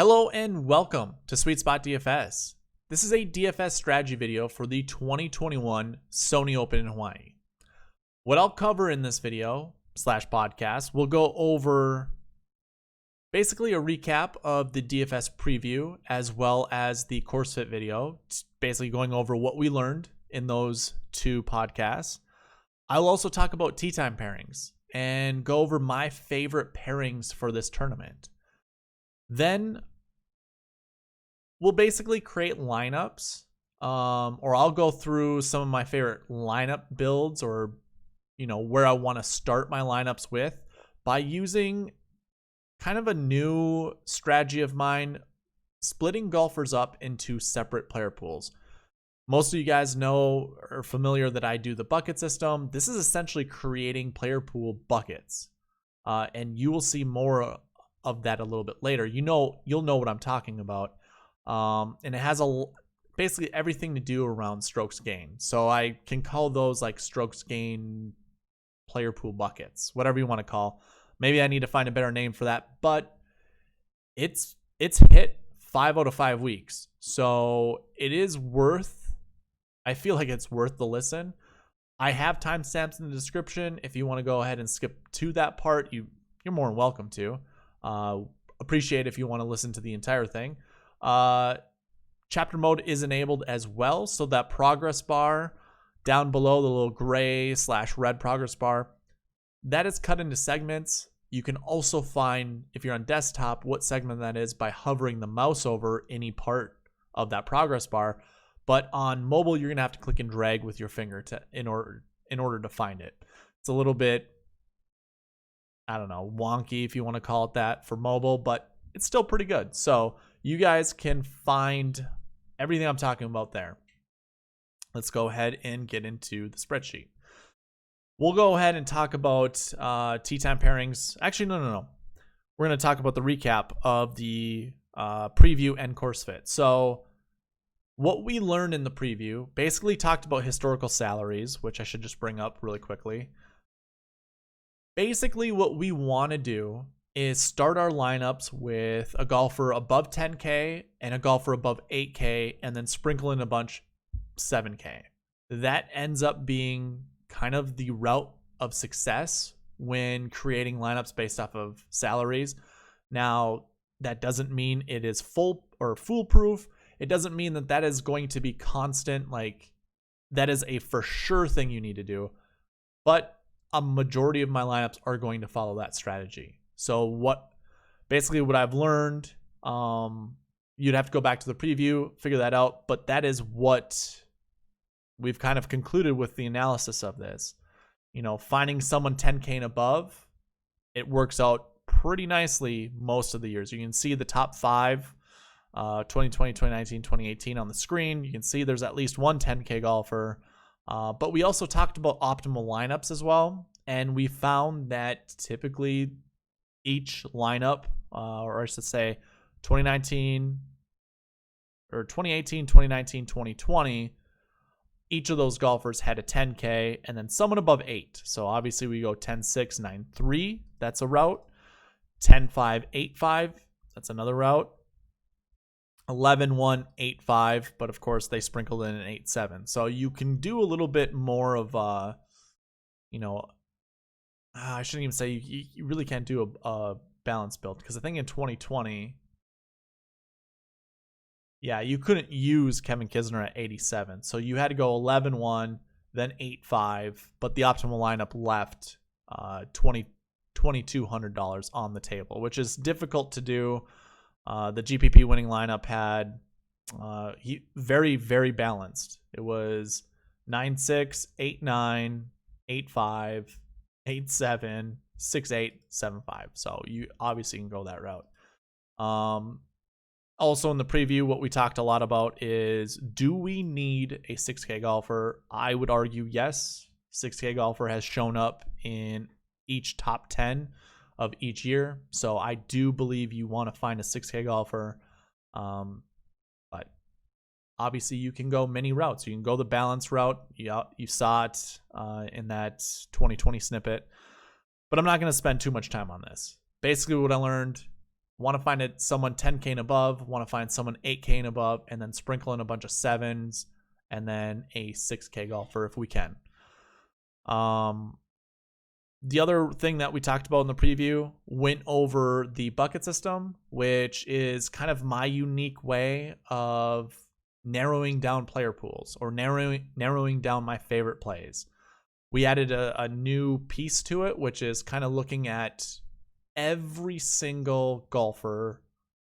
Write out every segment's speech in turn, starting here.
Hello and welcome to SweetSpotDFS. This is a DFS strategy video for the 2021 Sony Open in Hawaii. What I'll cover in this video / podcast, we'll go over basically a recap of the DFS preview as well as the course fit video, basically going over what we learned in those two podcasts. I'll also talk about Time Pairings and go over my favorite pairings for this tournament. Then we'll basically create lineups, or I'll go through some of my favorite lineup builds, or where I want to start my lineups with, by using kind of a new strategy of mine, splitting golfers up into separate player pools. Most of you guys know or are familiar that I do the bucket system. This is essentially creating player pool buckets, and you will see more of that a little bit later. You'll know what I'm talking about. And it has basically everything to do around strokes gain. So I can call those like strokes gain player pool buckets, whatever you want to call. Maybe I need to find a better name for that, but it's hit 5 out of 5 weeks. So I feel like it's worth the listen. I have timestamps in the description. If you want to go ahead and skip to that part, you're more than welcome to. Appreciate if you want to listen to the entire thing. Chapter mode is enabled as well, so that progress bar down below, the little gray / red progress bar, that is cut into segments. You can also find, if you're on desktop, what segment that is by hovering the mouse over any part of that progress bar. But on mobile, you're gonna have to click and drag with your finger in order to find it. It's a little bit, I don't know, wonky if you want to call it that for mobile, but it's still pretty good. So you guys can find everything I'm talking about there. Let's go ahead and get into the spreadsheet. We'll go ahead and talk about Time Pairings. Actually, no. We're going to talk about the recap of the preview and course fit. So what we learned in the preview, basically talked about historical salaries, which I should just bring up really quickly. Basically, what we want to do is start our lineups with a golfer above 10K and a golfer above 8K, and then sprinkle in a bunch 7K. That ends up being kind of the route of success when creating lineups based off of salaries. Now, that doesn't mean it is full or foolproof. It doesn't mean that is going to be constant, like that is a for sure thing you need to do. But a majority of my lineups are going to follow that strategy. So what I've learned, you'd have to go back to the preview, figure that out, but that is what we've kind of concluded with the analysis of this. Finding someone 10K and above, it works out pretty nicely most of the years. You can see the top 5, 2020, 2019, 2018 on the screen. You can see there's at least one 10K golfer. But we also talked about optimal lineups as well, and we found that typically each lineup, or I should say 2018, 2019, 2020, each of those golfers had a 10K and then someone above 8. So obviously we go 10-6, 9-3. That's a route. 10-5, 8-5. That's another route. 11-1, 8-5, but of course they sprinkled in an 8-7. So you can do a little bit more of I shouldn't even say you really can't do a balanced build, because I think in 2020, you couldn't use Kevin Kisner at 87. So you had to go 11-1, then 8-5, but the optimal lineup left $2,200 on the table, which is difficult to do. The GPP winning lineup had very, very balanced. It was 9-6, 8-9, 8-5, 8-7, 6-8, 7-5. So you obviously can go that route. Also in the preview, what we talked a lot about is, do we need a 6K golfer? I would argue yes. 6K golfer has shown up in each top 10 of each year. So I do believe you want to find a 6K golfer. But obviously you can go many routes. You can go the balance route. You saw it in that 2020 snippet. But I'm not going to spend too much time on this. Basically what I learned, Want to find someone 10K and above, want to find someone 8K and above, and then sprinkle in a bunch of 7s, and then a 6K golfer if we can. The other thing that we talked about in the preview went over the bucket system, which is kind of my unique way of narrowing down player pools or narrowing down my favorite plays. We added a new piece to it, which is kind of looking at every single golfer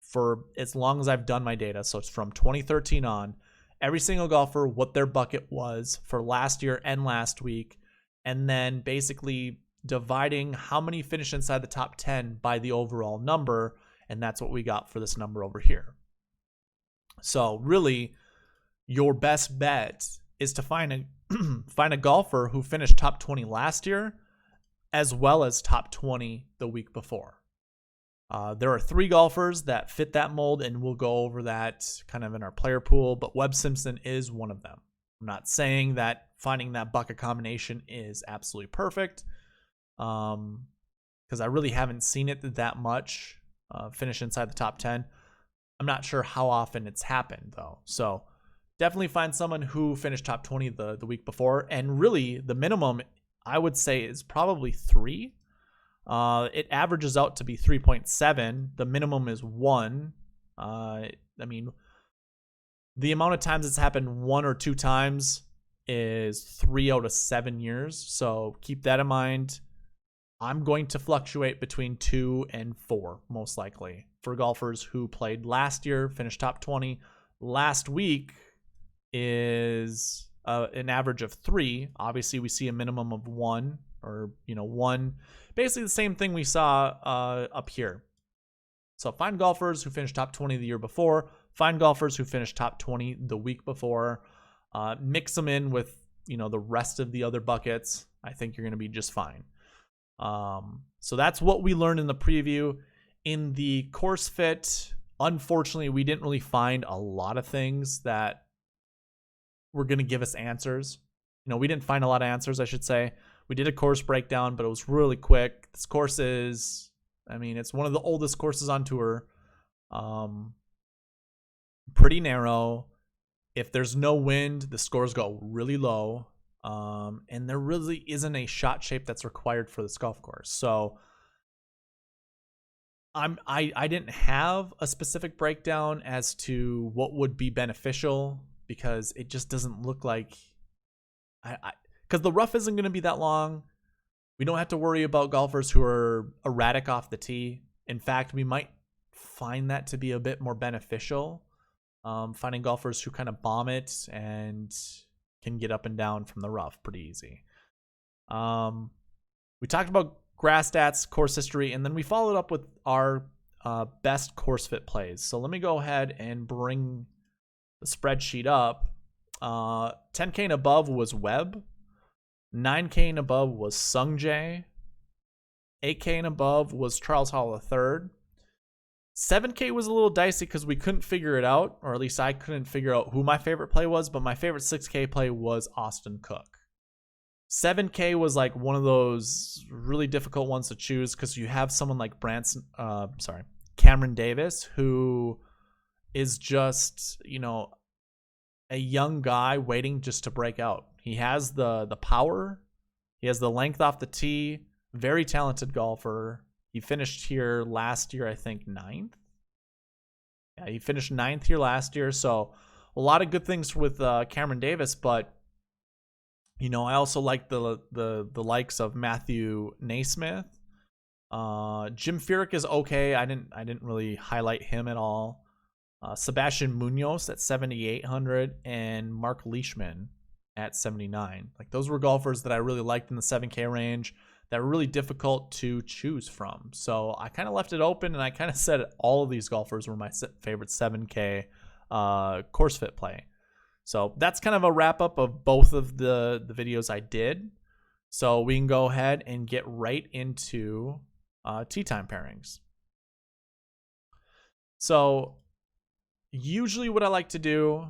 for as long as I've done my data. So it's from 2013 on, every single golfer, what their bucket was for last year and last week, and then basically dividing how many finish inside the top 10 by the overall number, and that's what we got for this number over here. So really, your best bet is to find a golfer who finished top 20 last year, as well as top 20 the week before. There are 3 golfers that fit that mold, and we'll go over that kind of in our player pool, but Webb Simpson is one of them. I'm not saying that finding that bucket combination is absolutely perfect, because I really haven't seen it that much finish inside the top 10. I'm not sure how often it's happened, though. So definitely find someone who finished top 20 the week before. And really, the minimum, I would say, is probably 3. It averages out to be 3.7. The minimum is 1. I mean, the amount of times it's happened 1 or 2 times is 3 out of 7 years. So keep that in mind. I'm going to fluctuate between 2 and 4, most likely, for golfers who played last year, finished top 20. Last week is an average of 3. Obviously, we see a minimum of 1, or 1. Basically, the same thing we saw up here. So find golfers who finished top 20 the year before. Find golfers who finished top 20 the week before. Mix them in with the rest of the other buckets. I think you're going to be just fine. So that's what we learned in the preview. In the course fit, unfortunately, we didn't really find a lot of things that were going to give us answers. We didn't find a lot of answers, I should say. We did a course breakdown, but it was really quick. This course is, it's one of the oldest courses on tour. Pretty narrow. If there's no wind, the scores go really low. And there really isn't a shot shape that's required for this golf course. So I didn't have a specific breakdown as to what would be beneficial, because it just doesn't look like because the rough isn't going to be that long. We don't have to worry about golfers who are erratic off the tee. In fact, we might find that to be a bit more beneficial. Finding golfers who kind of bomb it and can get up and down from the rough pretty easy. We talked about grass stats, course history, and then we followed up with our best course fit plays. So let me go ahead and bring the spreadsheet up. 10K and above was Webb. 9K and above was Sung Jae. 8K and above was Charles Hall III. 7K was a little dicey because we couldn't figure it out, or at least I couldn't figure out who my favorite play was, but my favorite 6K play was Austin Cook. 7K was like one of those really difficult ones to choose because you have someone like Cameron Davis, who is just, a young guy waiting just to break out. He has the power. He has the length off the tee. Very talented golfer. He finished here last year, I think 9th. Yeah, he finished 9th here last year. So a lot of good things with Cameron Davis, but I also like the likes of Matthew Naismith. Jim Furyk is okay. I didn't really highlight him at all. Sebastian Munoz at 7,800 and Mark Leishman at 79. Like, those were golfers that I really liked in the 7K range that were really difficult to choose from. So I kind of left it open, and I kind of said all of these golfers were my favorite 7K course fit play. So that's kind of a wrap up of both of the videos I did. So we can go ahead and get right into tee time pairings. So usually what I like to do,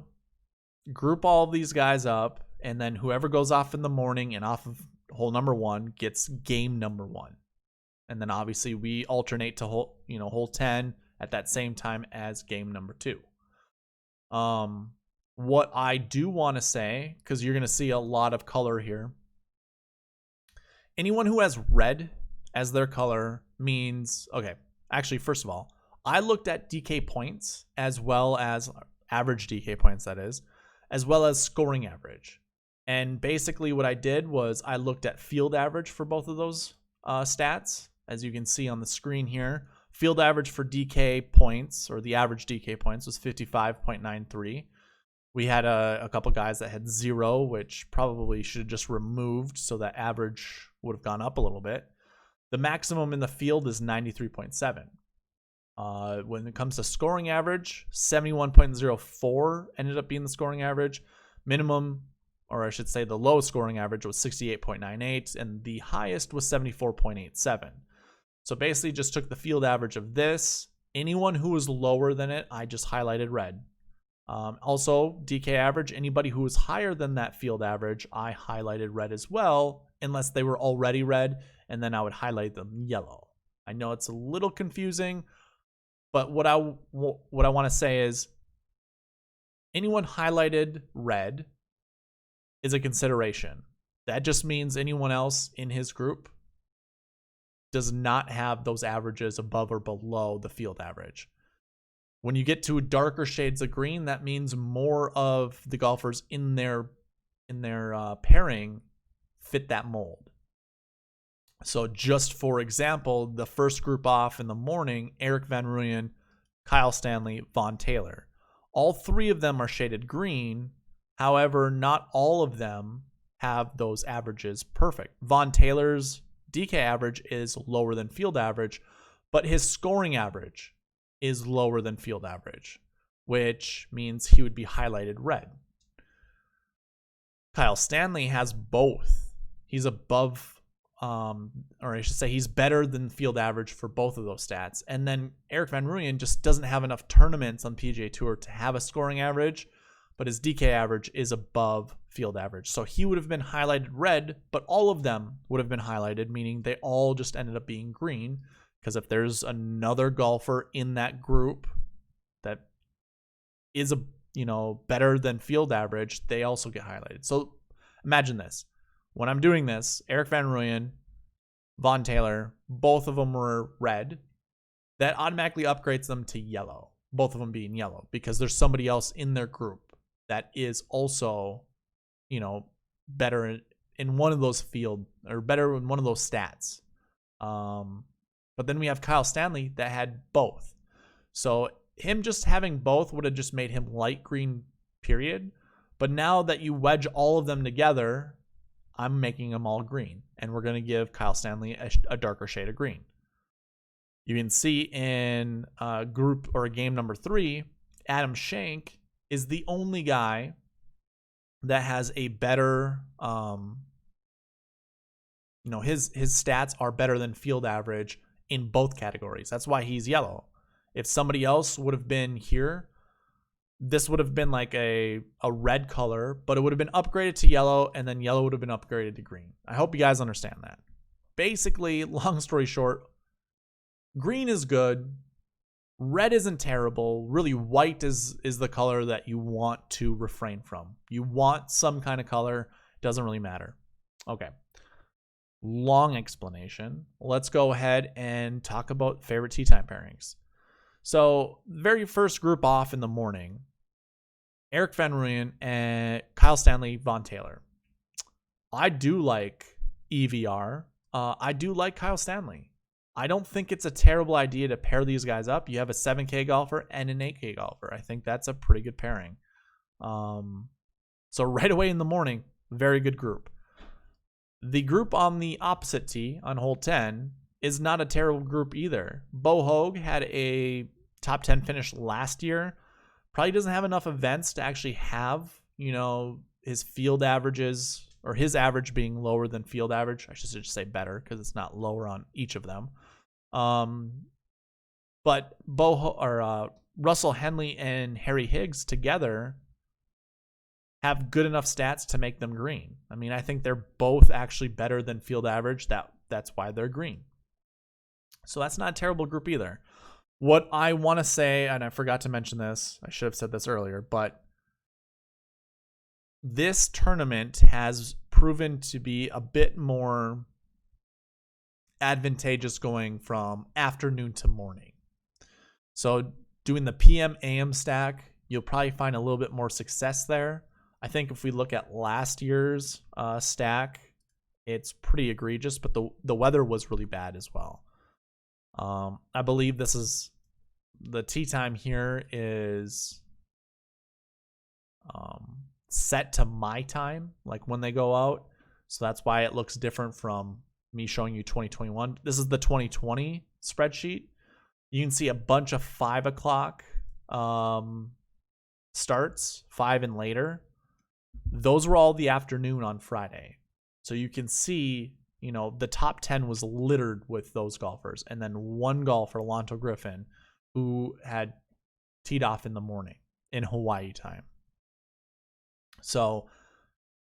group all of these guys up, and then whoever goes off in the morning and off of hole number 1 gets game number 1. And then obviously we alternate to hole 10, at that same time as game number 2. What I do want to say, because you're going to see a lot of color here, anyone who has red as their color means, okay, actually, first of all, I looked at DK points as well as average DK points, that is, as well as scoring average. And basically what I did was I looked at field average for both of those stats. As you can see on the screen here, field average for DK points, or the average DK points, was 55.93. We had a couple guys that had 0, which probably should have just removed so that average would have gone up a little bit. The maximum in the field is 93.7. When it comes to scoring average, 71.04 ended up being the scoring average. Minimum, or I should say the low scoring average, was 68.98, and the highest was 74.87. So basically just took the field average of this. Anyone who was lower than it, I just highlighted red. Also, DK average, anybody who was higher than that field average, I highlighted red as well, unless they were already red, and then I would highlight them yellow. I know it's a little confusing, but what I want to say is anyone highlighted red is a consideration. That just means anyone else in his group does not have those averages above or below the field average. When you get to darker shades of green, that means more of the golfers in their pairing fit that mold. So just for example, the first group off in the morning, Erik van Rooyen, Kyle Stanley, Vaughn Taylor. All 3 of them are shaded green. However, not all of them have those averages perfect. Vaughn Taylor's DK average is lower than field average, but his scoring average is lower than field average, which means he would be highlighted red. Kyle Stanley has both. He's above, or I should say he's better than field average for both of those stats. And then Erik van Rooyen just doesn't have enough tournaments on PGA Tour to have a scoring average, but his DK average is above field average. So he would have been highlighted red, but all of them would have been highlighted, meaning they all just ended up being green. Because if there's another golfer in that group that is better than field average, they also get highlighted. So imagine this. When I'm doing this, Erik van Rooyen, Vaughn Taylor, both of them were red. That automatically upgrades them to yellow, both of them being yellow, because there's somebody else in their group that is also, better in one of those field, or better in one of those stats. But then we have Kyle Stanley that had both. So him just having both would have just made him light green, period. But now that you wedge all of them together, I'm making them all green. And we're going to give Kyle Stanley a darker shade of green. You can see in group or game number 3, Adam Schenk is the only guy that has a better, his stats are better than field average in both categories. That's why he's yellow. If somebody else would have been here, this would have been like a red color, but it would have been upgraded to yellow, and then yellow would have been upgraded to green. I hope you guys understand that. Basically, long story short, green is good. Red isn't terrible. Really, white is the color that you want to refrain from. You want some kind of color. Doesn't really matter. Okay. Long explanation. Let's go ahead and talk about favorite tee time pairings. So, very first group off in the morning, Erik van Rooyen and Kyle Stanley, Vaughn Taylor. I do like EVR. I do like Kyle Stanley. I don't think it's a terrible idea to pair these guys up. You have a 7K golfer and an 8K golfer. I think that's a pretty good pairing. So right away in the morning, very good group. The group on the opposite tee on hole 10 is not a terrible group either. Bo Hoag had a top 10 finish last year. Probably doesn't have enough events to actually have, his field averages, or his average being lower than field average. I should just say better, because it's not lower on each of them. But Russell Henley and Harry Higgs together have good enough stats to make them green. I mean, I think they're both actually better than field average. That's why they're green. So that's not a terrible group either. What I want to say, and I forgot to mention this, I should have said this earlier, but this tournament has proven to be a bit more advantageous going from afternoon to morning. So doing the PM AM stack, you'll probably find a little bit more success there. I think if we look at last year's stack, it's pretty egregious, but the weather was really bad as well. I believe this is the tee time here is set to my time, like when they go out. So that's why it looks different from me showing you 2021. This is the 2020 spreadsheet. You can see a bunch of 5 o'clock starts, 5 and later. Those were all the afternoon on Friday. So you can see, you know, the top 10 was littered with those golfers. And then one golfer, Lonto Griffin, who had teed off in the morning in Hawaii time. So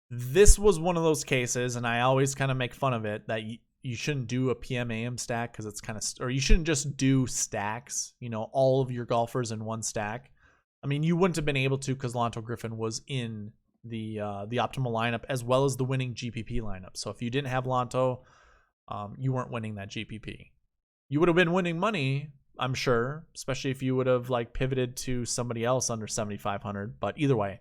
this was one of those cases, and I always kind of make fun of it, that you shouldn't do a PM AM stack because it's kind of, or you shouldn't just do stacks, you know, all of your golfers in one stack. I mean, you wouldn't have been able to because Lonto Griffin was in the optimal lineup as well as the winning GPP lineup. So if you didn't have Lonto, you weren't winning that GPP. You would have been winning money, I'm sure, especially if you would have like pivoted to somebody else under 7,500. But either way,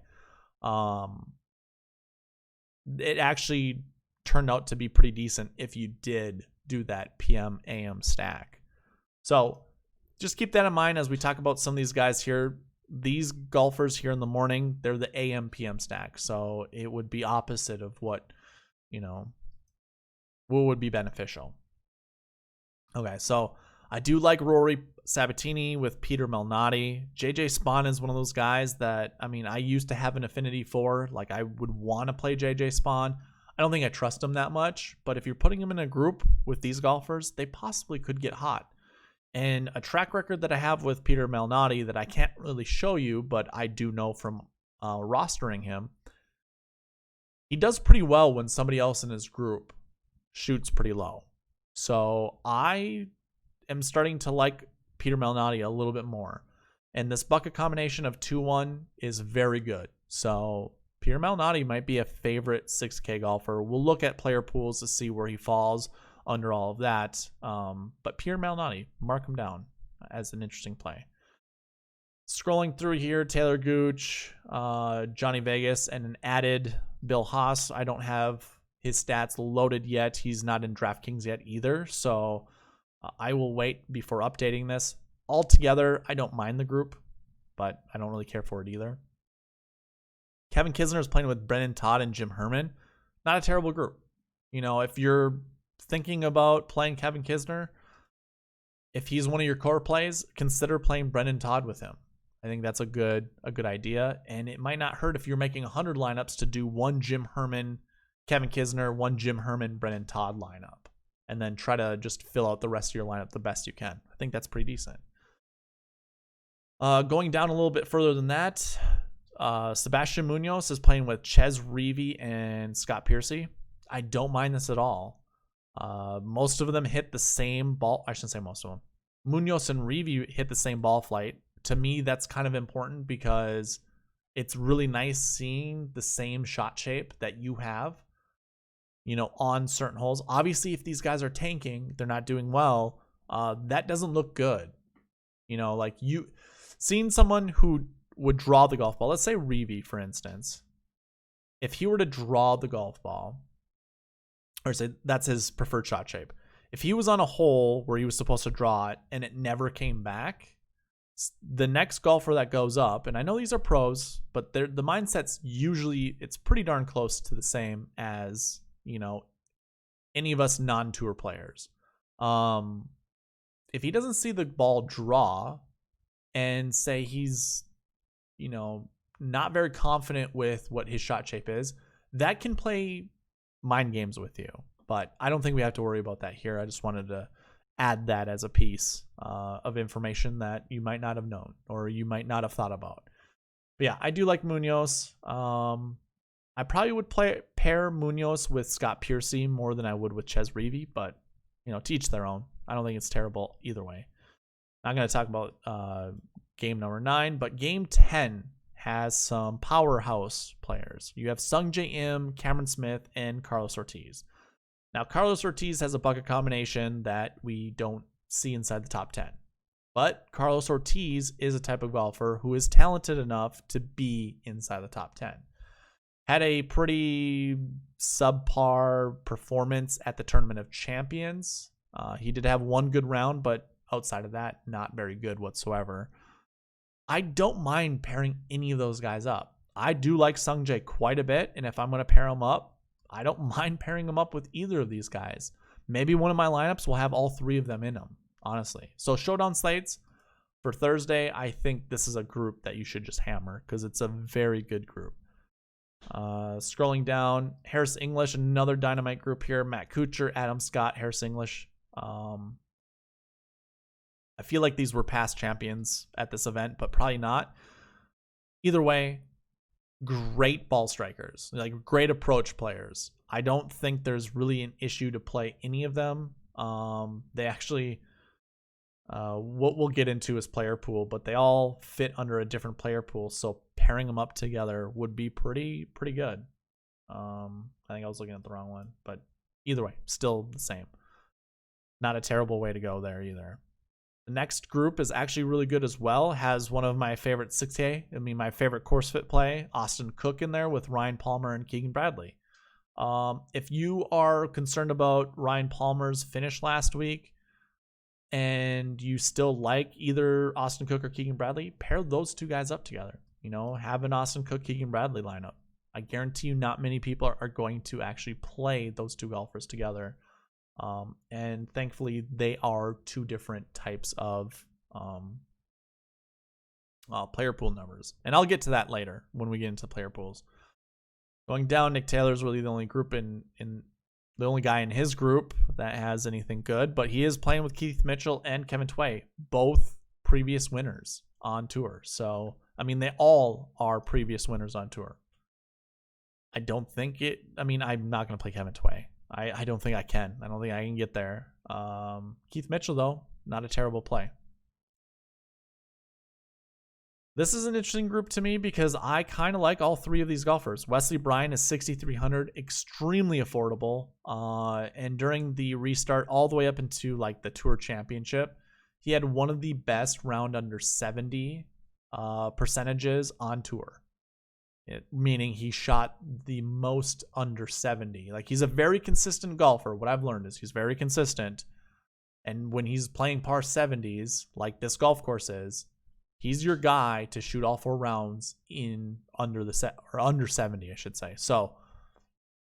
it actually turned out to be pretty decent if you did do that PM AM stack. So just keep that in mind as we talk about some of these guys here. These golfers here in the morning, they're the AM PM stack. So it would be opposite of what, you know, what would be beneficial. Okay, so I do like Rory Sabatini with Peter Malnati. JJ Spawn is one of those guys that, I mean, I used to have an affinity for. Like, I would want to play JJ Spawn. I don't think I trust him that much, but if you're putting him in a group with these golfers, they possibly could get hot. And a track record that I have with Peter Malnati that I can't really show you, but I do know from rostering him, he does pretty well when somebody else in his group shoots pretty low. So I am starting to like Peter Malnati a little bit more. And this bucket combination of 2-1 is very good. So Peter Malnati might be a favorite 6K golfer. We'll look at player pools to see where he falls under all of that. But Peter Malnati, mark him down as an interesting play. Scrolling through here, Taylor Gooch, Johnny Vegas, and an added Bill Haas. I don't have his stats loaded yet. He's not in DraftKings yet either. So I will wait before updating this. Altogether, I don't mind the group, but I don't really care for it either. Kevin Kisner is playing with Brendan Todd and Jim Herman. Not a terrible group. You know, if you're thinking about playing Kevin Kisner, if he's one of your core plays, consider playing Brendan Todd with him. I think that's a good idea, and it might not hurt if you're making 100 lineups to do one Jim Herman, Kevin Kisner, one Jim Herman, Brendan Todd lineup, and then try to just fill out the rest of your lineup the best you can. I think that's pretty decent. Going down a little bit further than that, Sebastian Munoz is playing with Ches Reavie and Scott Piercy. I don't mind this at all. Most of them hit the same ball. I shouldn't say most of them. Munoz and Reavie hit the same ball flight. To me, that's kind of important because it's really nice seeing the same shot shape that you have, you know, on certain holes. Obviously, if these guys are tanking, they're not doing well, that doesn't look good. You know, like you seeing someone who would draw the golf ball. Let's say Reavie, for instance. If he were to draw the golf ball, or say that's his preferred shot shape. If he was on a hole where he was supposed to draw it and it never came back, the next golfer that goes up, and I know these are pros, but the mindset's usually, it's pretty darn close to the same as, you know, any of us non-tour players. If he doesn't see the ball draw and say he's, you know, not very confident with what his shot shape is, that can play mind games with you. But I don't think we have to worry about that here. I just wanted to add that as a piece of information that you might not have known or you might not have thought about. But yeah, I do like Munoz. I probably would pair Munoz with Scott Piercy more than I would with Ches Reavie, but you know, to each their own. I don't think it's terrible either way. Not going to talk about game number 9, but game 10 has some powerhouse players. You have Sungjae Im, Cameron Smith, and Carlos Ortiz. Now, Carlos Ortiz has a bucket combination that we don't see inside the top 10. But Carlos Ortiz is a type of golfer who is talented enough to be inside the top 10. Had a pretty subpar performance at the Tournament of Champions. He did have one good round, but outside of that, not very good whatsoever. I don't mind pairing any of those guys up. I do like Sungjae quite a bit, and if I'm going to pair him up, I don't mind pairing him up with either of these guys. Maybe one of my lineups will have all 3 of them in them, honestly. So showdown slates for Thursday, I think this is a group that you should just hammer because it's a very good group. Scrolling down, Harris English, another dynamite group here. Matt Kuchar, Adam Scott, Harris English. I feel like these were past champions at this event, but probably not. Either way, great ball strikers, like great approach players. I don't think there's really an issue to play any of them. They actually, what we'll get into is player pool, but they all fit under a different player pool. So pairing them up together would be pretty good. I think I was looking at the wrong one, but either way, still the same. Not a terrible way to go there either. The next group is actually really good as well. Has one of my favorite 6K, my favorite course fit play, Austin Cook in there with Ryan Palmer and Keegan Bradley. If you are concerned about Ryan Palmer's finish last week and you still like either Austin Cook or Keegan Bradley, pair those 2 guys up together. Have an Austin Cook, Keegan Bradley lineup. I guarantee you not many people are going to actually play those 2 golfers together. And thankfully they are 2 different types of player pool numbers, and I'll get to that later when we get into player pools. Going down, Nick Taylor's really the only group in the only guy in his group that has anything good, but he is playing with Keith Mitchell and Kevin Tway, both previous winners on tour. So they all are previous winners on tour. I'm not going to play Kevin Tway. I don't think I can. I don't think I can get there. Keith Mitchell, though, not a terrible play. This is an interesting group to me because I kind of like all 3 of these golfers. Wesley Bryan is 6,300, extremely affordable. And during the restart, all the way up into like the Tour Championship, he had one of the best round under 70 percentages on tour. Meaning he shot the most under 70. Like, he's a very consistent golfer. What I've learned is he's very consistent. And when he's playing par 70s, like this golf course is, he's your guy to shoot all 4 rounds in under 70, I should say. So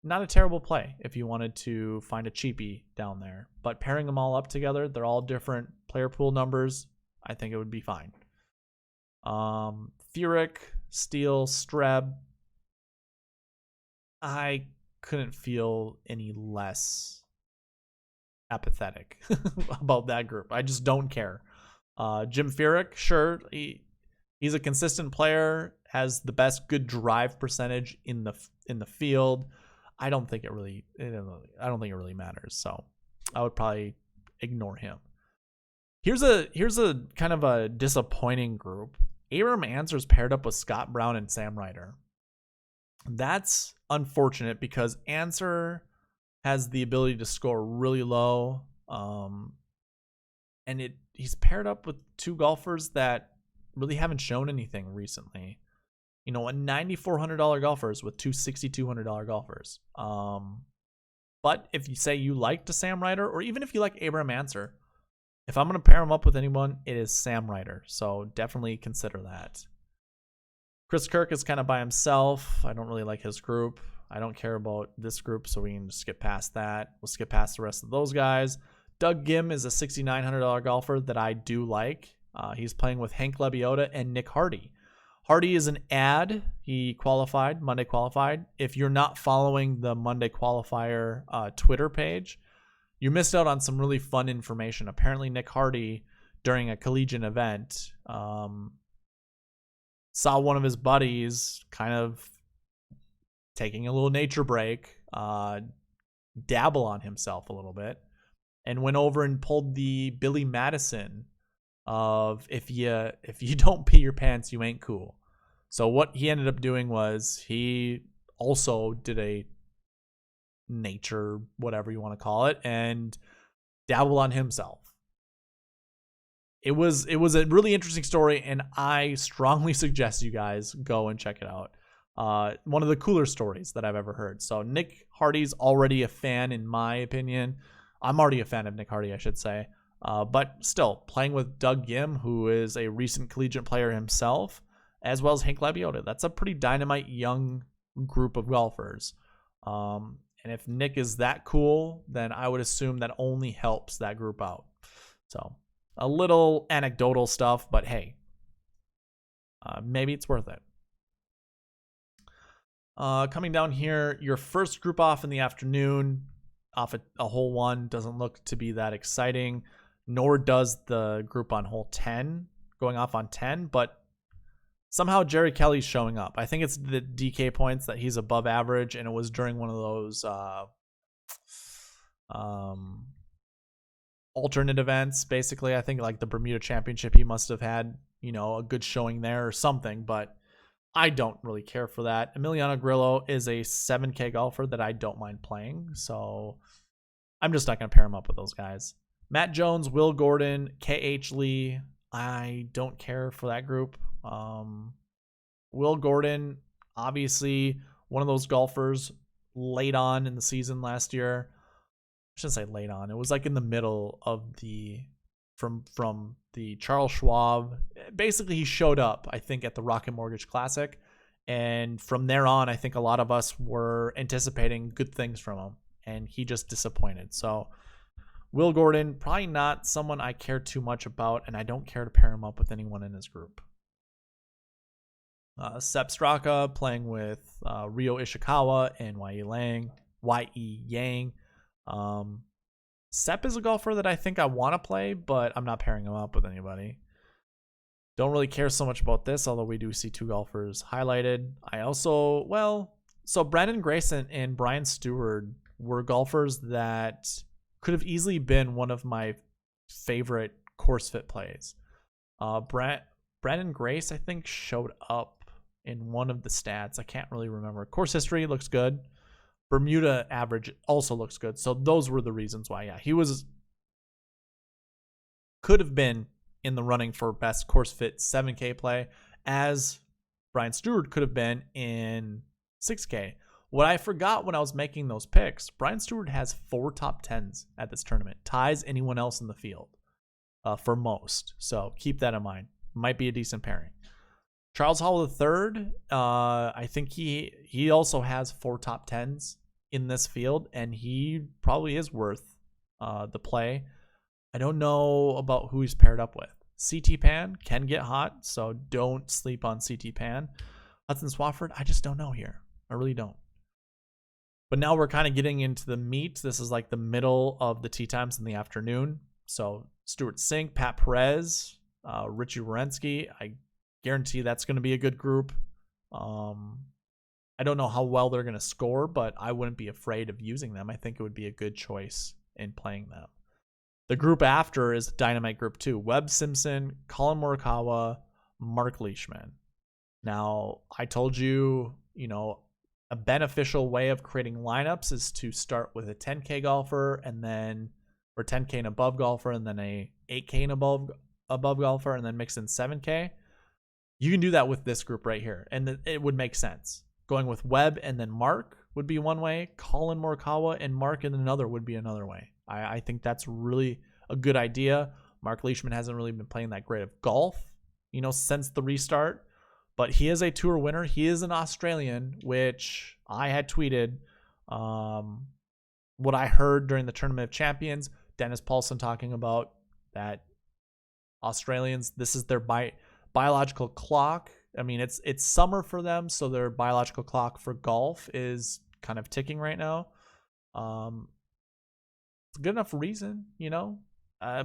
not a terrible play if you wanted to find a cheapie down there. But pairing them all up together, they're all different player pool numbers. I think it would be fine. Furyk, Steele, Streb. I couldn't feel any less apathetic about that group. I just don't care. Jim Furyk, sure, he's a consistent player, has the best good drive percentage in the field. I don't think it really matters. So I would probably ignore him. Here's a kind of a disappointing group. Abraham Ancer's paired up with Scott Brown and Sam Ryder. That's unfortunate because Ancer has the ability to score really low. And he's paired up with 2 golfers that really haven't shown anything recently. A $9,400 golfers with 2 $6,200 golfers. But if you say you like to Sam Ryder, or even if you like Abraham Ancer, if I'm going to pair him up with anyone, it is Sam Ryder. So definitely consider that. Chris Kirk is kind of by himself. I don't really like his group. I don't care about this group, so we can just skip past that. We'll skip past the rest of those guys. Doug Gim is a $6,900 golfer that I do like. He's playing with Hank Lebioda and Nick Hardy. Hardy is an ad. He qualified, Monday qualified. If you're not following the Monday qualifier Twitter page, you missed out on some really fun information. Apparently, Nick Hardy, during a collegiate event, saw one of his buddies kind of taking a little nature break, dabble on himself a little bit, and went over and pulled the Billy Madison of if you don't pee your pants, you ain't cool. So what he ended up doing was he also did a nature, whatever you want to call it, and dabbled on himself. It was a really interesting story, and I strongly suggest you guys go and check it out. One of the cooler stories that I've ever heard. So Nick Hardy's already a fan, in my opinion. I'm already a fan of Nick Hardy, I should say. But still, playing with Doug Gim, who is a recent collegiate player himself, as well as Hank Labiota. That's a pretty dynamite young group of golfers. And if Nick is that cool, then I would assume that only helps that group out. So a little anecdotal stuff, but hey, maybe it's worth it. Coming down here, your first group off in the afternoon, off a hole 1, doesn't look to be that exciting, nor does the group on hole 10, going off on 10, but somehow Jerry Kelly's showing up. I think it's the DK points that he's above average, and it was during one of those alternate events, basically. I think like the Bermuda Championship, he must have had, a good showing there or something, but I don't really care for that. Emiliano Grillo is a 7K golfer that I don't mind playing, so I'm just not going to pair him up with those guys. Matt Jones, Will Gordon, KH Lee, I don't care for that group. Will Gordon, obviously one of those golfers late on in the season last year. I shouldn't say late on. It was like in the middle of from the Charles Schwab. Basically, he showed up, I think, at the Rocket Mortgage Classic. And from there on, I think a lot of us were anticipating good things from him. And he just disappointed. So Will Gordon, probably not someone I care too much about. And I don't care to pair him up with anyone in his group. Sepp Straka playing with Ryo Ishikawa and Y.E. Yang. Sepp is a golfer that I think I want to play, but I'm not pairing him up with anybody. Don't really care so much about this, although we do see 2 golfers highlighted. So Brandon Grayson and Brian Stewart were golfers that could have easily been one of my favorite course fit plays. Brandon Grace, I think, showed up in one of the stats. I can't really remember. Course history looks good. Bermuda average also looks good. So those were the reasons why. Yeah, he could have been in the running for best course fit 7K play, as Brian Stewart could have been in 6K. What I forgot when I was making those picks, Brian Stewart has 4 top 10s at this tournament, ties anyone else in the field for most. So keep that in mind. Might be a decent pairing. Charles Hall III, I think he also has 4 top 10s in this field, and he probably is worth the play. I don't know about who he's paired up with. CT Pan can get hot, so don't sleep on CT Pan. Hudson Swafford, I just don't know here. I really don't. But now we're kind of getting into the meat. This is like the middle of the tee times in the afternoon. So Stuart Sink, Pat Perez, Richie Wierenski, I guarantee that's going to be a good group. I don't know how well they're going to score, but I wouldn't be afraid of using them. I think it would be a good choice in playing them. The group after is Dynamite Group 2. Webb Simpson, Colin Morikawa, Mark Leishman. Now, I told you, a beneficial way of creating lineups is to start with a 10K golfer or 10K and above golfer, and then a 8K and above golfer, and then mix in 7K. You can do that with this group right here, and it would make sense. Going with Webb and then Mark would be one way. Colin Morikawa and Mark and another would be another way. I think that's really a good idea. Mark Leishman hasn't really been playing that great of golf, since the restart. But he is a tour winner. He is an Australian, which I had tweeted what I heard during the Tournament of Champions. Dennis Paulson talking about that Australians, this is their biological clock. I mean, it's summer for them, so their biological clock for golf is kind of ticking right now. It's a good enough reason,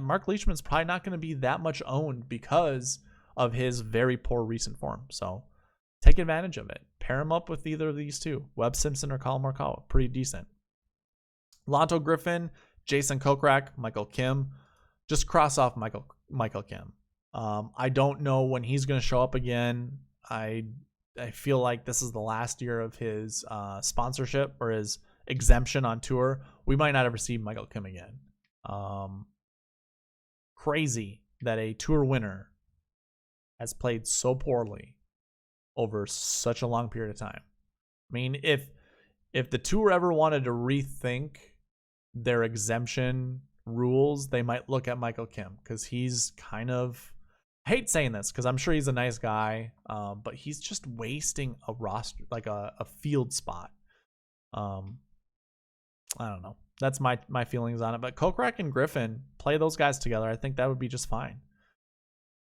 Mark Leishman's probably not going to be that much owned because of his very poor recent form. So take advantage of it. Pair him up with either of these 2, Webb Simpson or Colin Morikawa. Pretty decent. Lonto Griffin, Jason Kokrak, Michael Kim. Just cross off Michael Kim. I don't know when he's going to show up again. I feel like this is the last year of his sponsorship or his exemption on tour. We might not ever see Michael Kim again. Crazy that a tour winner has played so poorly over such a long period of time. I mean, if the tour ever wanted to rethink their exemption rules, they might look at Michael Kim, because he's kind of, I hate saying this because I'm sure he's a nice guy, but he's just wasting a roster, like a field spot. I don't know. That's my feelings on it. But Kokrak and Griffin, play those guys together. I think that would be just fine.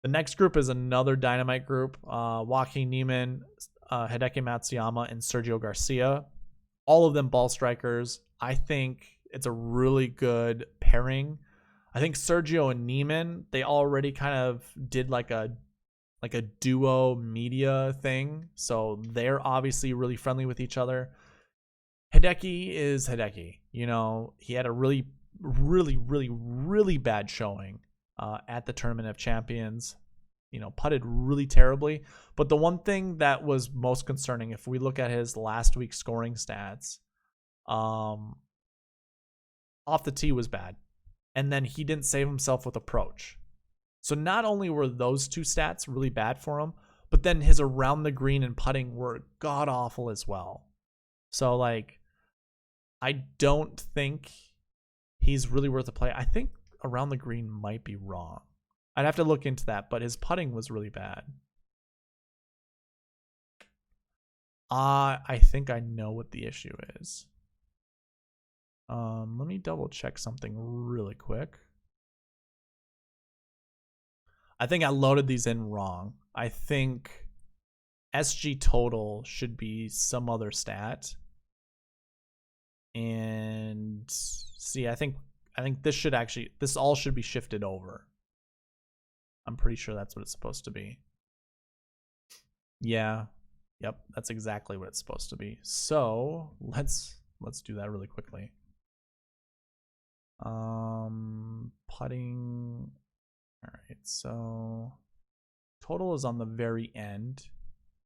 The next group is another dynamite group. Joaquin Niemann, Hideki Matsuyama, and Sergio Garcia. All of them ball strikers. I think it's a really good pairing. I think Sergio and Niemann, they already kind of did like a duo media thing. So they're obviously really friendly with each other. Hideki is Hideki. You know, he had a really, really, really, really bad showing at the Tournament of Champions. You know, putted really terribly. But the one thing that was most concerning, if we look at his last week's scoring stats, off the tee was bad. And then he didn't save himself with approach. So not only were those two stats really bad for him, but then his around the green and putting were god awful as well. So like, I don't think he's really worth a play. I think around the green might be wrong. I'd have to look into that, but his putting was really bad. I think I know what the issue is. Let me double check something really quick. I think I loaded these in wrong. I think SG total should be some other stat. And see, I think this all should be shifted over. I'm pretty sure that's what it's supposed to be. Yeah. Yep, that's exactly what it's supposed to be. So let's do that really quickly. Putting. All right, so total is on the very end.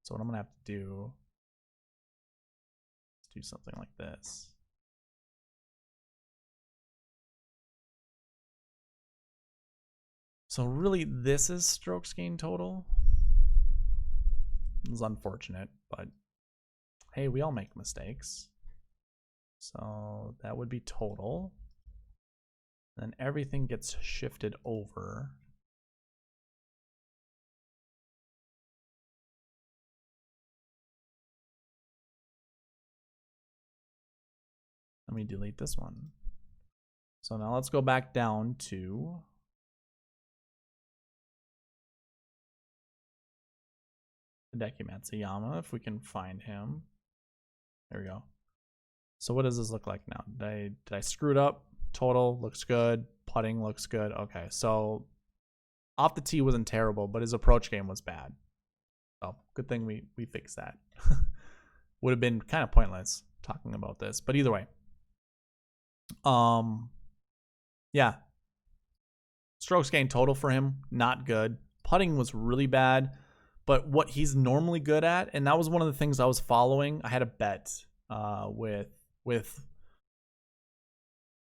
So what I'm gonna have to do is do something like this. So really, this is strokes gained total. It's unfortunate, but hey, we all make mistakes. So that would be total. Then everything gets shifted over. Let me delete this one. So now let's go back down to Hideki Matsuyama, if we can find him. There we go. So what does this look like now? Did I screw it up? Total looks good. Putting looks good. Okay, so off the tee wasn't terrible, but his approach game was bad. So good thing we fixed that. Would have been kind of pointless talking about this, but either way. Yeah. Strokes gained total for him, not good. Putting was really bad. But what he's normally good at, and that was one of the things I was following. I had a bet with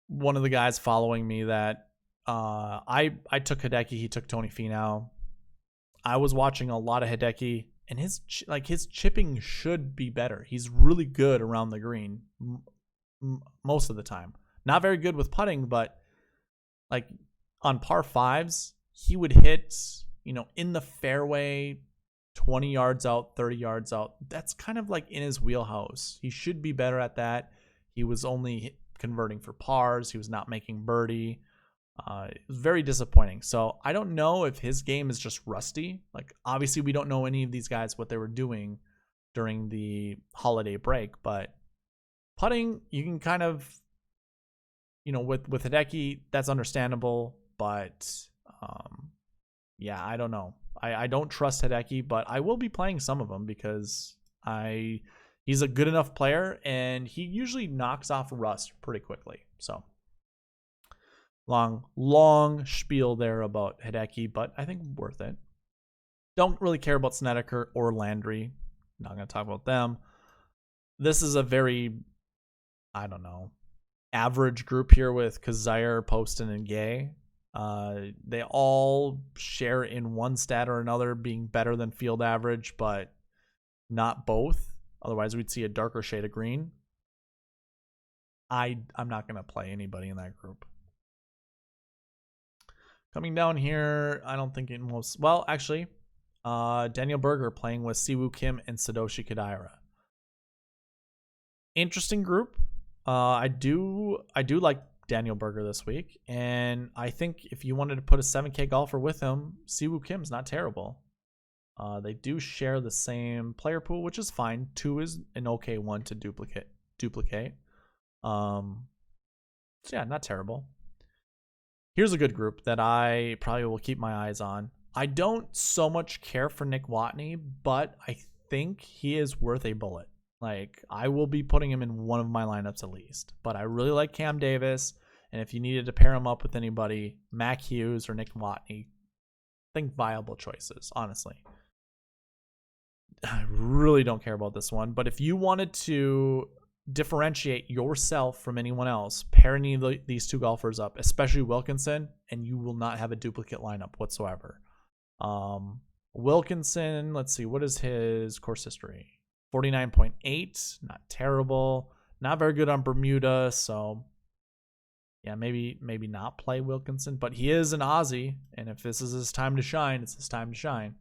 one of the guys following me that I took Hideki, he took Tony Finau. I was watching a lot of Hideki, and his chipping should be better. He's really good around the green most of the time. Not very good with putting, but like on par fives, he would hit, you know, in the fairway, 20 yards out, 30 yards out. That's kind of like in his wheelhouse. He should be better at that. He was only converting for pars. He was not making birdie. It was very disappointing. So I don't know if his game is just rusty. Like, obviously we don't know any of these guys what they were doing during the holiday break, but putting, you can kind of, you know, with Hideki, that's understandable, but yeah, I don't know. I don't trust Hideki, but I will be playing some of them because he's a good enough player, and he usually knocks off rust pretty quickly. So Long spiel there about Hideki, but I think worth it. Don't really care about Snedeker or Landry. Not going to talk about them. This is a very, I don't know, average group here with Kazire, Poston, and Gay. They all share in one stat or another being better than field average, but not both. Otherwise, we'd see a darker shade of green. I'm not going to play anybody in that group. Coming down here, I don't think it most... Well, actually, Daniel Berger playing with Siwoo Kim and Satoshi Kodaira. Interesting group. I do like Daniel Berger this week, and I think if you wanted to put a 7K golfer with him, Siwoo Kim's not terrible. They do share the same player pool, which is fine. 2 is an okay one to duplicate. So yeah, not terrible. Here's a good group that I probably will keep my eyes on. I don't so much care for Nick Watney, but I think he is worth a bullet. Like, I will be putting him in one of my lineups at least. But I really like Cam Davis, and if you needed to pair him up with anybody, Mac Hughes or Nick Watney, I think viable choices, honestly. I really don't care about this one, but if you wanted to differentiate yourself from anyone else, pair any of these 2 golfers up, especially Wilkinson, and you will not have a duplicate lineup whatsoever. Wilkinson, let's see, what is his course history? 49.8, not terrible. Not very good on Bermuda, so yeah, maybe not play Wilkinson, but he is an Aussie, and if this is his time to shine, it's his time to shine.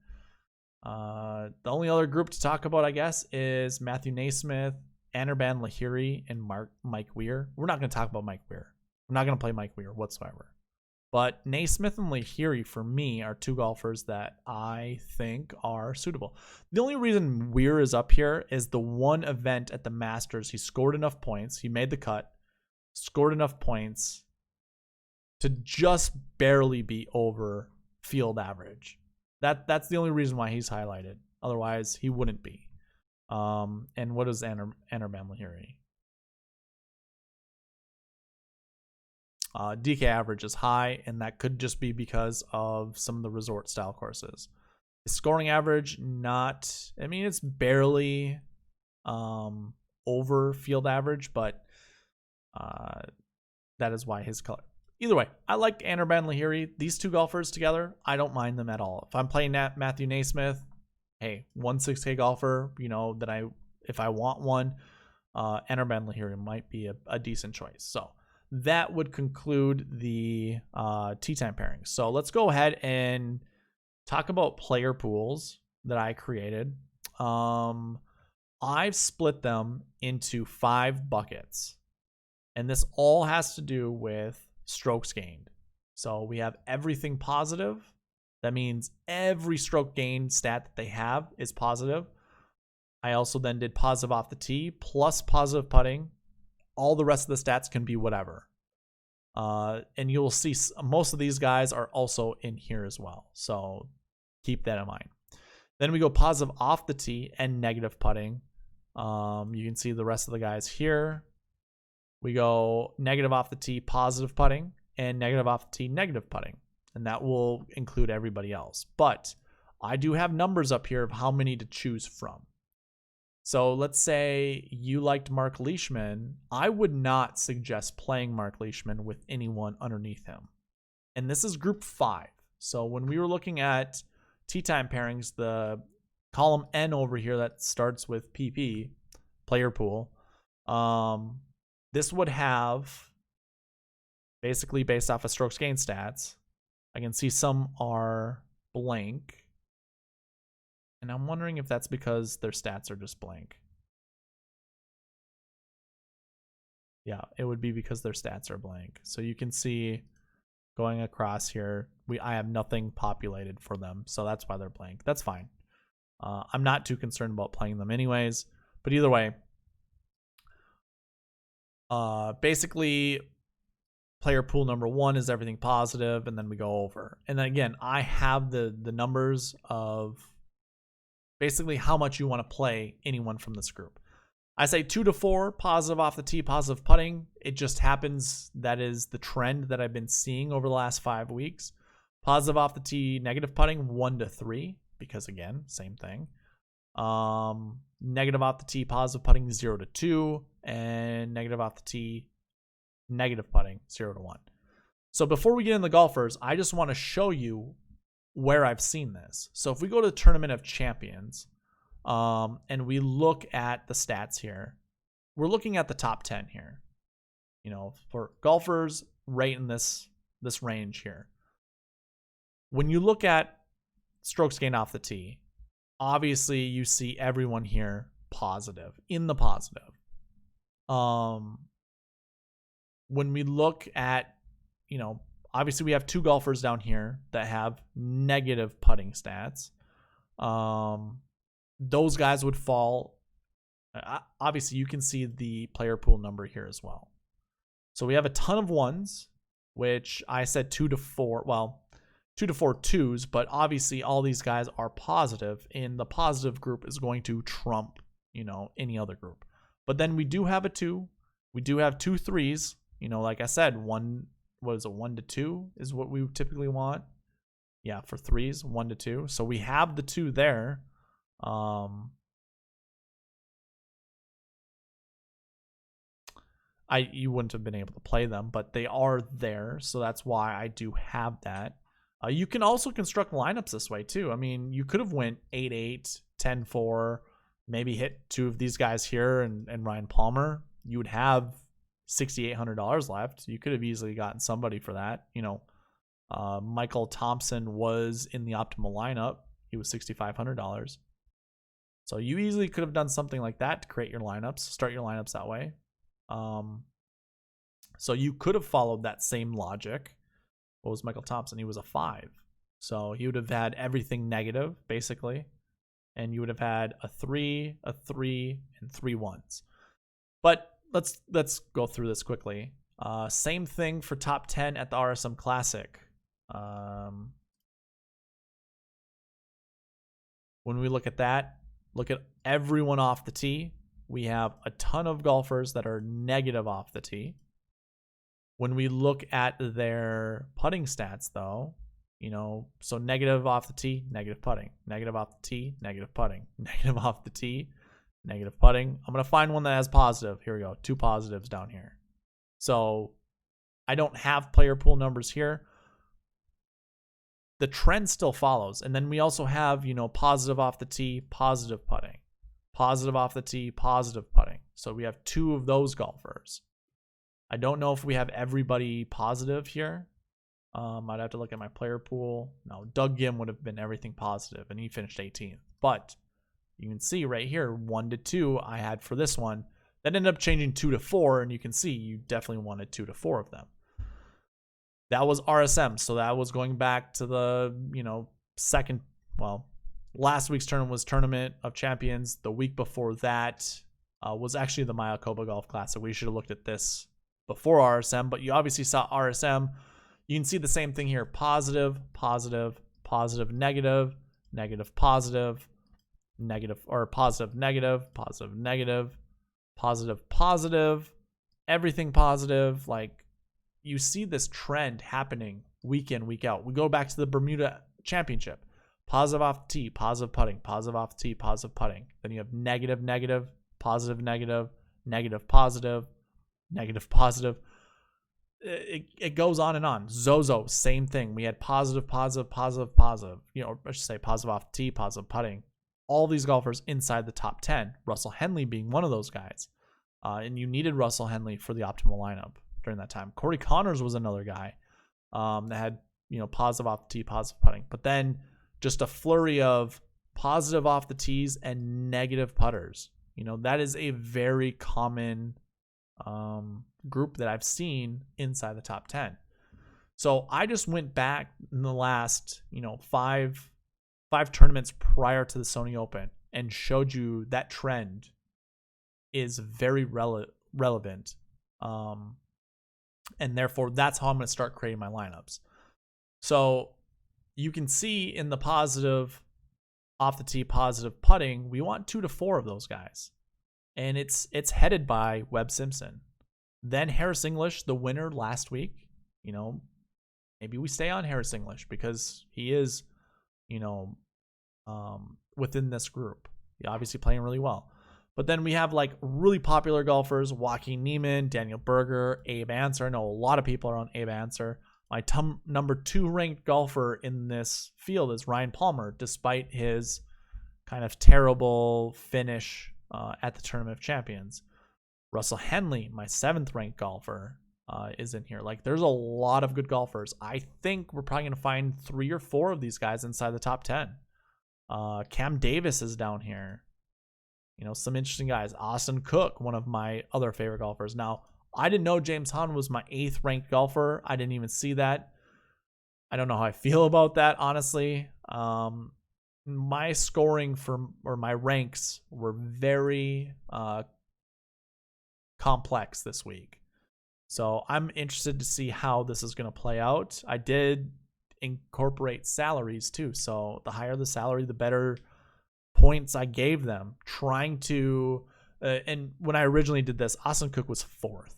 The only other group to talk about, I guess, is Matthew Naismith, Anirban Lahiri, and Mike Weir. We're not going to talk about Mike Weir. I'm not going to play Mike Weir whatsoever. But Naismith and Lahiri, for me, are 2 golfers that I think are suitable. The only reason Weir is up here is the one event at the Masters. He scored enough points. He made the cut. Scored enough points to just barely be over field average. That's the only reason why he's highlighted. Otherwise, he wouldn't be. And what is Anirban Lahiri? DK average is high, and that could just be because of some of the resort style courses. His scoring average, it's barely over field average, but that is why his color. Either way, I like Anirban Lahiri. These 2 golfers together, I don't mind them at all. If I'm playing Matthew Naismith, hey, 1-6K golfer, that if I want one, Anirban Lahiri might be a decent choice. So that would conclude the tee time pairings. So let's go ahead and talk about player pools that I created. I've split them into 5 buckets, and this all has to do with strokes gained. So we have everything positive. That means every stroke gain stat that they have is positive. I also then did positive off the tee plus positive putting. All the rest of the stats can be whatever. And you'll see most of these guys are also in here as well. So keep that in mind. Then we go positive off the tee and negative putting. You can see the rest of the guys here. We go negative off the tee, positive putting, and negative off the tee, negative putting. And that will include everybody else. But I do have numbers up here of how many to choose from. So let's say you liked Mark Leishman. I would not suggest playing Mark Leishman with anyone underneath him. And this is group 5. So when we were looking at tee time pairings, the column N over here that starts with PP, player pool, this would have, basically based off of strokes gained stats, I can see some are blank. And I'm wondering if that's because their stats are just blank. Yeah, it would be because their stats are blank. So you can see going across here, I have nothing populated for them. So that's why they're blank. That's fine. I'm not too concerned about playing them anyways. But either way, basically, player pool number 1 is everything positive, and then we go over. And then again, I have the numbers of basically how much you want to play anyone from this group. I say 2 to 4 positive off the tee, positive putting. It just happens that is the trend that I've been seeing over the last 5 weeks. Positive off the tee, negative putting 1 to 3, because again, same thing. Negative off the tee, positive putting 0 to 2, and negative off the tee, negative putting 0 to 1. So before we get in the golfers, I just want to show you where I've seen this. So if we go to the Tournament of Champions, and we look at the stats here, we're looking at the top 10 here. You know, for golfers right in this range here. When you look at strokes gained off the tee, obviously you see everyone here positive, in the positive. When we look at, you know, obviously we have 2 golfers down here that have negative putting stats. Those guys would fall. Obviously, you can see the player pool number here as well. So we have a ton of 1s, which I said 2 to 4. Well, 2 to 4 2s, but obviously all these guys are positive, and the positive group is going to trump, you know, any other group. But then we do have a 2. We do have 2 3s. You know, like I said, 1 to 2 is what we typically want. Yeah, for 3s, 1 to 2. So we have the 2 there. You wouldn't have been able to play them, but they are there, so that's why I do have that. You can also construct lineups this way too. I mean, you could have went 8-8, 10-4, maybe hit 2 of these guys here and Ryan Palmer. You would have $6,800 left. You could have easily gotten somebody for that. You know, Michael Thompson was in the optimal lineup. He was $6,500. So you easily could have done something like that to create your lineups, start your lineups that way. So you could have followed that same logic. What was Michael Thompson? He was a 5. So he would have had everything negative, basically. And you would have had a 3, a 3, and 3 1s. But let's go through this quickly. Same thing for top 10 at the RSM Classic. When we look at that, look at everyone off the tee. We have a ton of golfers that are negative off the tee. When we look at their putting stats, though, you know, so negative off the tee, negative putting, negative off the tee, negative putting, negative off the tee, negative putting. I'm going to find one that has positive. Here we go. 2 positives down here. So I don't have player pool numbers here. The trend still follows. And then we also have, you know, positive off the tee, positive putting, positive off the tee, positive putting. So we have 2 of those golfers. I don't know if we have everybody positive here. I'd have to look at my player pool. No, Doug Gim would have been everything positive, and he finished 18th. But you can see right here, 1 to 2 I had for this one. That ended up changing 2 to 4, and you can see you definitely wanted 2 to 4 of them. That was RSM, so that was going back to the, you know, last week's tournament was Tournament of Champions. The week before that was actually the Mayakoba Golf Classic. We should have looked at this before RSM, but you obviously saw RSM. You can see the same thing here. Positive, positive, positive, negative, negative, positive, negative, or positive, negative, positive, negative, positive, positive, everything positive. Like, you see this trend happening week in, week out. We go back to the Bermuda Championship. Positive off the tee, positive putting, positive off the tee, positive putting. Then you have negative, negative, positive, negative, negative, positive, negative, positive. It goes on and on. Zozo, same thing. We had positive, positive, positive, positive. You know, I should say positive off the tee, positive putting. All these golfers inside the top 10. Russell Henley being one of those guys. And you needed Russell Henley for the optimal lineup during that time. Corey Connors was another guy that had, you know, positive off the tee, positive putting. But then just a flurry of positive off the tees and negative putters. You know, that is a very common group that I've seen inside the top 10. So I just went back in the last, you know, five tournaments prior to the Sony Open and showed you that trend is very relevant. And therefore, that's how I'm going to start creating my lineups. So you can see in the positive off the tee, positive putting, we want 2 to 4 of those guys. and it's headed by Webb Simpson. Then Harris English, the winner last week. You know, maybe we stay on Harris English because he is, you know, within this group. He's obviously playing really well. But then we have like really popular golfers: Joaquin Niemann, Daniel Berger, Abe Ancer. I know a lot of people are on Abe Ancer. My number 2 ranked golfer in this field is Ryan Palmer, despite his kind of terrible finish at the Tournament of Champions. Russell Henley, my 7th ranked golfer, is in here. Like, there's a lot of good golfers. I think we're probably going to find 3 or 4 of these guys inside the top 10. Cam Davis is down here. You know, some interesting guys. Austin Cook, one of my other favorite golfers. Now, I didn't know James Hahn was my 8th ranked golfer. I didn't even see that. I don't know how I feel about that, honestly. My scoring or my ranks were very complex this week. So I'm interested to see how this is going to play out. I did incorporate salaries too. So the higher the salary, the better points I gave them. Trying to, and when I originally did this, Austin Cook was 4th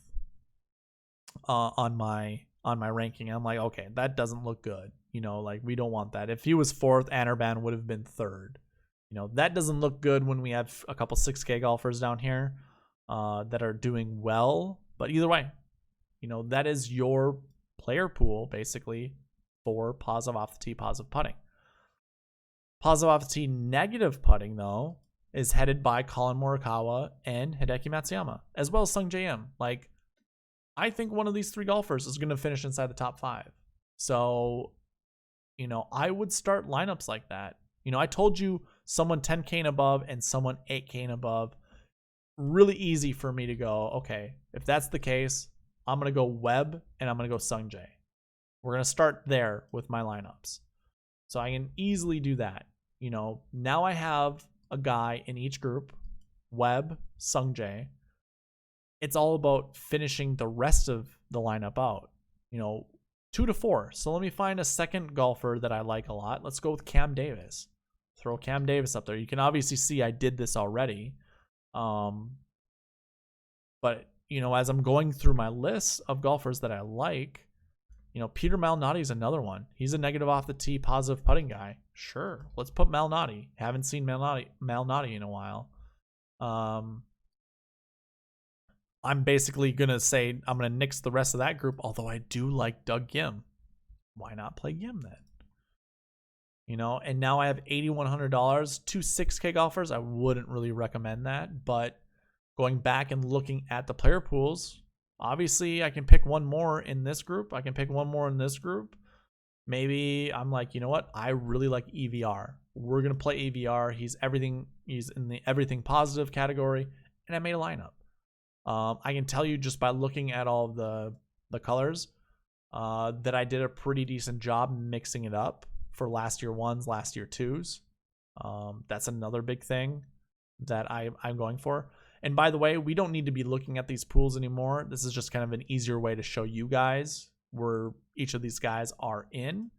on my ranking. I'm like, okay, that doesn't look good. You know, like, we don't want that. If he was 4th, Anarban would have been 3rd. You know, that doesn't look good when we have a couple 6K golfers down here that are doing well. But either way, you know, that is your player pool basically for positive off the tee, positive putting. Positive off the tee, negative putting, though, is headed by Colin Morikawa and Hideki Matsuyama, as well as Sung J M. Like, I think one of these 3 golfers is going to finish inside the top 5. So, you know, I would start lineups like that. You know, I told you someone 10K and above and someone 8K and above. Really easy for me to go, okay, if that's the case, I'm going to go Webb and I'm going to go Sung Jae. We're going to start there with my lineups. So I can easily do that. You know, now I have a guy in each group, Webb, Sung Jae. It's all about finishing the rest of the lineup out. You know, 2 to 4. So let me find a second golfer that I like a lot. Let's go with Cam Davis. Throw Cam Davis up there. You can obviously see I did this already. But, you know, as I'm going through my list of golfers that I like, you know, Peter Malnati is another one. He's a negative off the tee, positive putting guy. Sure, let's put Malnati. Haven't seen Malnati in a while. I'm basically going to say I'm going to nix the rest of that group, although I do like Doug Gim. Why not play Gim then? You know, and now I have $8,100. 2 6K golfers, I wouldn't really recommend that. But going back and looking at the player pools, obviously I can pick one more in this group. I can pick one more in this group. Maybe I'm like, you know what? I really like EVR. We're going to play EVR. He's in the everything positive category. And I made a lineup. I can tell you just by looking at all of the colors that I did a pretty decent job mixing it up for last year 1s, last year 2s. That's another big thing that I'm going for. And by the way, we don't need to be looking at these pools anymore. This is just kind of an easier way to show you guys where each of these guys are in.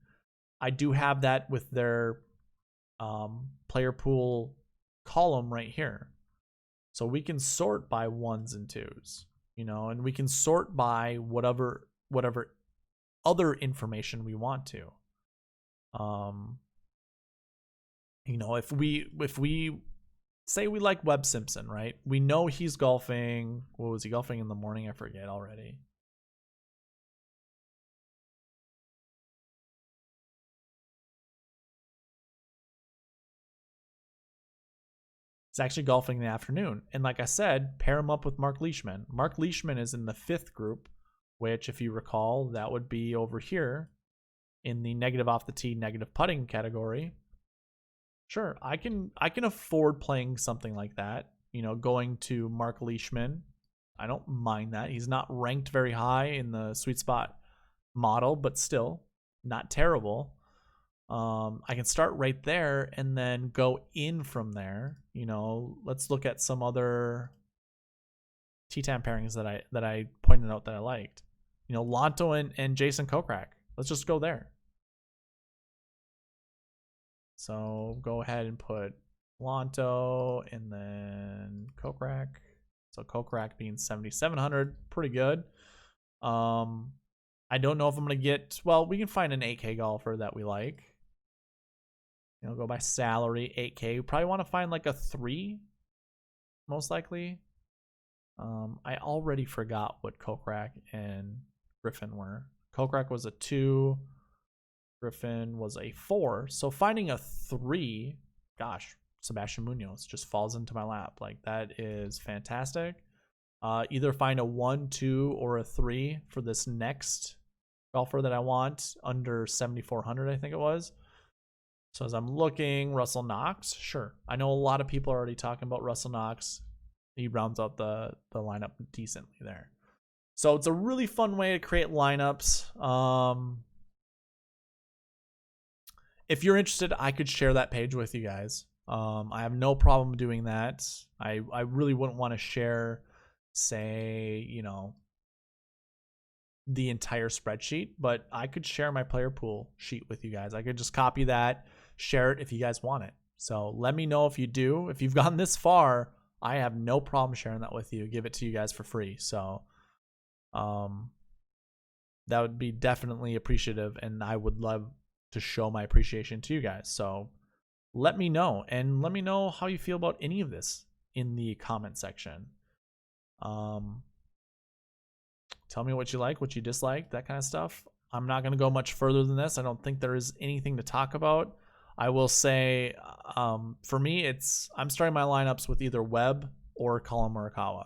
I do have that with their player pool column right here. So we can sort by 1s and 2s, you know, and we can sort by whatever other information we want to. You know, if we say we like Webb Simpson, right? We know he's golfing. What was he golfing in the morning? I forget already. He's actually golfing in the afternoon. And like I said, pair him up with Mark Leishman. Mark Leishman is in the 5th group, which, if you recall, that would be over here in the negative off the tee, negative putting category. Sure, I can afford playing something like that. You know, going to Mark Leishman. I don't mind that. He's not ranked very high in the SweetSpot model, but still not terrible. I can start right there and then go in from there. You know, let's look at some other Time Pairings that I pointed out that I liked. You know, Lonto and Jason Kokrak. Let's just go there. So go ahead and put Lonto and then Kokrak. So Kokrak being 7,700, pretty good. I don't know if I'm going to get, well, we can find an 8K golfer that we like. You know, go by salary, 8K. We probably want to find like a 3, most likely. I already forgot what Kokrak and Griffin were. Kokrak was a 2. Griffin was a 4. So finding a 3, gosh, Sebastian Munoz just falls into my lap. Like, that is fantastic. Either find a 1, 2, or a 3 for this next golfer that I want under 7,400, I think it was. So as I'm looking, Russell Knox, sure. I know a lot of people are already talking about Russell Knox. He rounds out the lineup decently there. So it's a really fun way to create lineups. If you're interested, I could share that page with you guys. I have no problem doing that. I really wouldn't want to share, say, you know, the entire spreadsheet, but I could share my player pool sheet with you guys. I could just copy that, share it if you guys want it. So let me know if you do. If you've gotten this far, I have no problem sharing that with you. Give it to you guys for free. So that would be definitely appreciative, and I would love to show my appreciation to you guys. So let me know, and let me know how you feel about any of this in the comment section. Tell me what you like, what you dislike, that kind of stuff. I'm not going to go much further than this. I don't think there is anything to talk about. I will say, for me, I'm starting my lineups with either Webb or Colin Morikawa.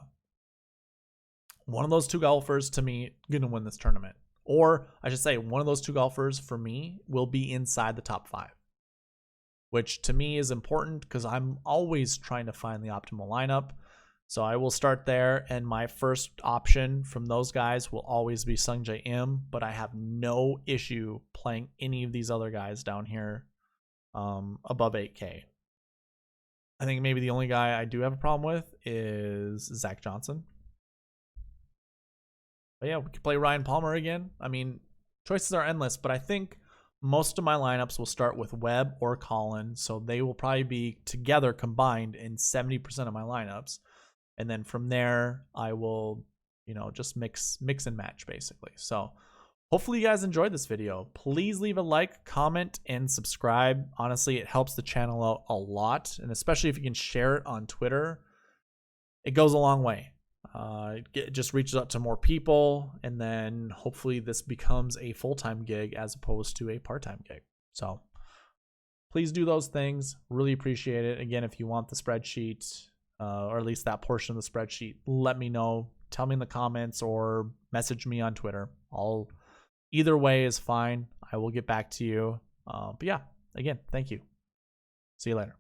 One of those 2 golfers, to me, going to win this tournament. Or I should say, one of those 2 golfers, for me, will be inside the top 5. Which to me is important because I'm always trying to find the optimal lineup. So I will start there, and my first option from those guys will always be Sungjae Im, but I have no issue playing any of these other guys down here above 8K. I think maybe the only guy I do have a problem with is Zach Johnson. But yeah, we could play Ryan Palmer again. I mean, choices are endless, but I think most of my lineups will start with Webb or Colin, so they will probably be together combined in 70% of my lineups. And then from there, I will, you know, just mix and match basically. So hopefully you guys enjoyed this video. Please leave a like, comment, and subscribe. Honestly, it helps the channel out a lot. And especially if you can share it on Twitter, it goes a long way. It just reaches out to more people. And then hopefully this becomes a full-time gig as opposed to a part-time gig. So please do those things. Really appreciate it. Again, if you want the spreadsheet, or at least that portion of the spreadsheet, let me know. Tell me in the comments or message me on Twitter. Either way is fine. I will get back to you. But yeah, again, thank you. See you later.